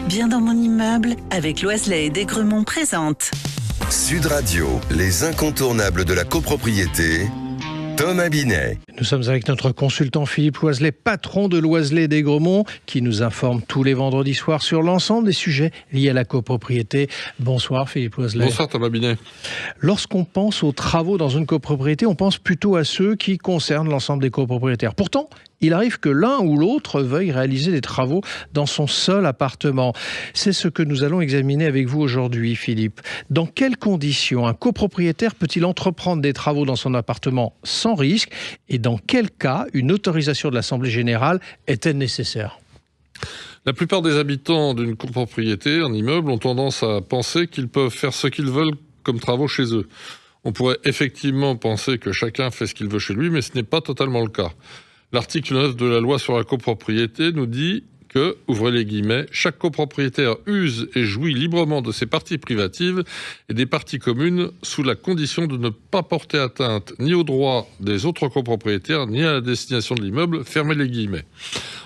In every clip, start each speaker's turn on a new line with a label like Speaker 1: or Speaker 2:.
Speaker 1: Bien dans mon immeuble, avec Loiselet et Desgremont présente.
Speaker 2: Sud Radio, les incontournables de la copropriété, Thomas Binet.
Speaker 3: Nous sommes avec notre consultant Philippe Loiselet, patron de Loiselet et Desgremont, qui nous informe tous les vendredis soirs sur l'ensemble des sujets liés à la copropriété. Bonsoir Philippe Loiselet.
Speaker 4: Bonsoir Thomas Binet.
Speaker 3: Lorsqu'on pense aux travaux dans une copropriété, on pense plutôt à ceux qui concernent l'ensemble des copropriétaires. Pourtant, il arrive que l'un ou l'autre veuille réaliser des travaux dans son seul appartement. C'est ce que nous allons examiner avec vous aujourd'hui, Philippe. Dans quelles conditions un copropriétaire peut-il entreprendre des travaux dans son appartement sans risque et dans quel cas une autorisation de l'Assemblée générale est-elle nécessaire ?
Speaker 4: La plupart des habitants d'une copropriété, un immeuble, ont tendance à penser qu'ils peuvent faire ce qu'ils veulent comme travaux chez eux. On pourrait effectivement penser que chacun fait ce qu'il veut chez lui, mais ce n'est pas totalement le cas. L'article 9 de la loi sur la copropriété nous dit que, ouvrez les guillemets, chaque copropriétaire use et jouit librement de ses parties privatives et des parties communes sous la condition de ne pas porter atteinte ni aux droits des autres copropriétaires ni à la destination de l'immeuble, fermez les guillemets.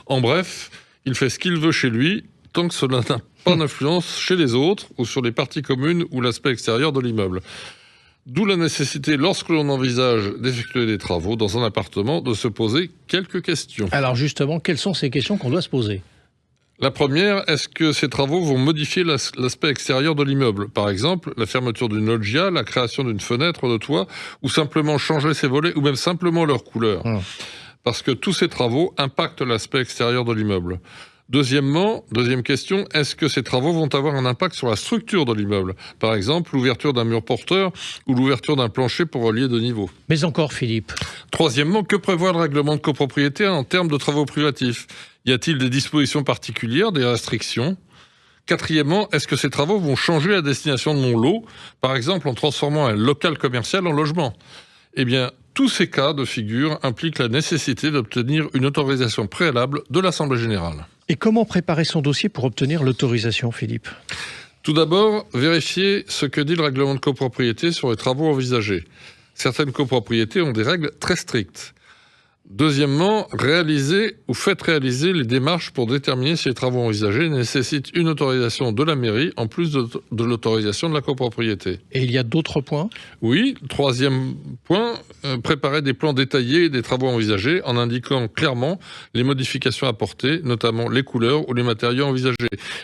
Speaker 4: En bref, il fait ce qu'il veut chez lui tant que cela n'a pas d'influence chez les autres ou sur les parties communes ou l'aspect extérieur de l'immeuble. D'où la nécessité, lorsque l'on envisage d'effectuer des travaux dans un appartement, de se poser quelques questions.
Speaker 3: Alors justement, quelles sont ces questions qu'on doit se poser ?
Speaker 4: La première, est-ce que ces travaux vont modifier l'aspect extérieur de l'immeuble ? Par exemple, la fermeture d'une loggia, la création d'une fenêtre de toit, ou simplement changer ses volets, ou même simplement leur couleur. Parce que tous ces travaux impactent l'aspect extérieur de l'immeuble. Deuxième question, est-ce que ces travaux vont avoir un impact sur la structure de l'immeuble ? Par exemple, l'ouverture d'un mur porteur ou l'ouverture d'un plancher pour relier deux niveaux.
Speaker 3: Mais encore, Philippe.
Speaker 4: Troisièmement, que prévoit le règlement de copropriété en termes de travaux privatifs ? Y a-t-il des dispositions particulières, des restrictions ? Quatrièmement, est-ce que ces travaux vont changer la destination de mon lot ? Par exemple, en transformant un local commercial en logement ? Eh bien, tous ces cas de figure impliquent la nécessité d'obtenir une autorisation préalable de l'Assemblée générale.
Speaker 3: Et comment préparer son dossier pour obtenir l'autorisation, Philippe ?
Speaker 4: Tout d'abord, vérifiez ce que dit le règlement de copropriété sur les travaux envisagés. Certaines copropriétés ont des règles très strictes. Deuxièmement, faites réaliser les démarches pour déterminer si les travaux envisagés nécessitent une autorisation de la mairie en plus de l'autorisation de la copropriété.
Speaker 3: Et il y a d'autres points ?
Speaker 4: Oui, troisième point, préparez des plans détaillés des travaux envisagés en indiquant clairement les modifications apportées, notamment les couleurs ou les matériaux envisagés.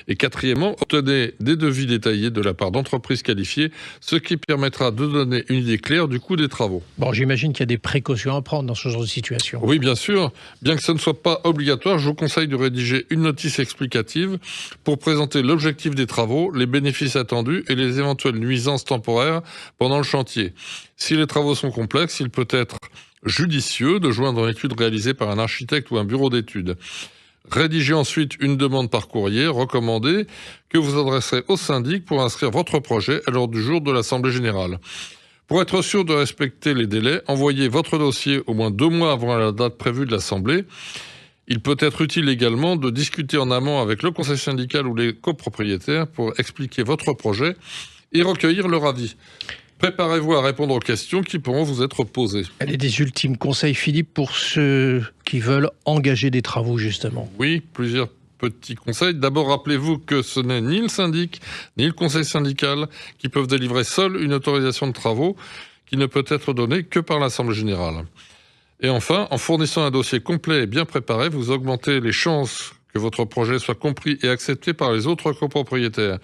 Speaker 4: Et quatrièmement, obtenez des devis détaillés de la part d'entreprises qualifiées, ce qui permettra de donner une idée claire du coût des travaux.
Speaker 3: Bon, j'imagine qu'il y a des précautions à prendre dans ce genre de situation.
Speaker 4: Oui, bien sûr. Bien que ce ne soit pas obligatoire, je vous conseille de rédiger une notice explicative pour présenter l'objectif des travaux, les bénéfices attendus et les éventuelles nuisances temporaires pendant le chantier. Si les travaux sont complexes, il peut être judicieux de joindre une étude réalisée par un architecte ou un bureau d'études. Rédigez ensuite une demande par courrier recommandée que vous adresserez au syndic pour inscrire votre projet à l'ordre du jour de l'Assemblée générale. Pour être sûr de respecter les délais, envoyez votre dossier au moins 2 mois avant la date prévue de l'Assemblée. Il peut être utile également de discuter en amont avec le conseil syndical ou les copropriétaires pour expliquer votre projet et recueillir leur avis. Préparez-vous à répondre aux questions qui pourront vous être posées.
Speaker 3: Quels sont des ultimes conseils, Philippe, pour ceux qui veulent engager des travaux, justement ?
Speaker 4: Oui, plusieurs petits conseils. D'abord, rappelez-vous que ce n'est ni le syndic, ni le conseil syndical qui peuvent délivrer seul une autorisation de travaux qui ne peut être donnée que par l'Assemblée générale. Et enfin, en fournissant un dossier complet et bien préparé, vous augmentez les chances que votre projet soit compris et accepté par les autres copropriétaires.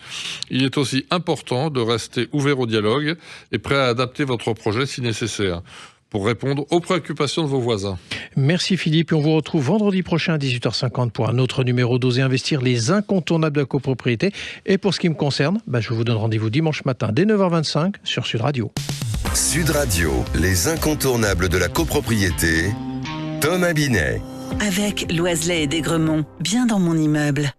Speaker 4: Il est aussi important de rester ouvert au dialogue et prêt à adapter votre projet si nécessaire, pour répondre aux préoccupations de vos voisins.
Speaker 3: Merci Philippe, et on vous retrouve vendredi prochain à 18h50 pour un autre numéro d'Oser Investir, les incontournables de la copropriété. Et pour ce qui me concerne, je vous donne rendez-vous dimanche matin dès 9h25 sur Sud Radio.
Speaker 2: Sud Radio, les incontournables de la copropriété, Thomas Binet.
Speaker 1: Avec Loiselet et Desgremont, bien dans mon immeuble.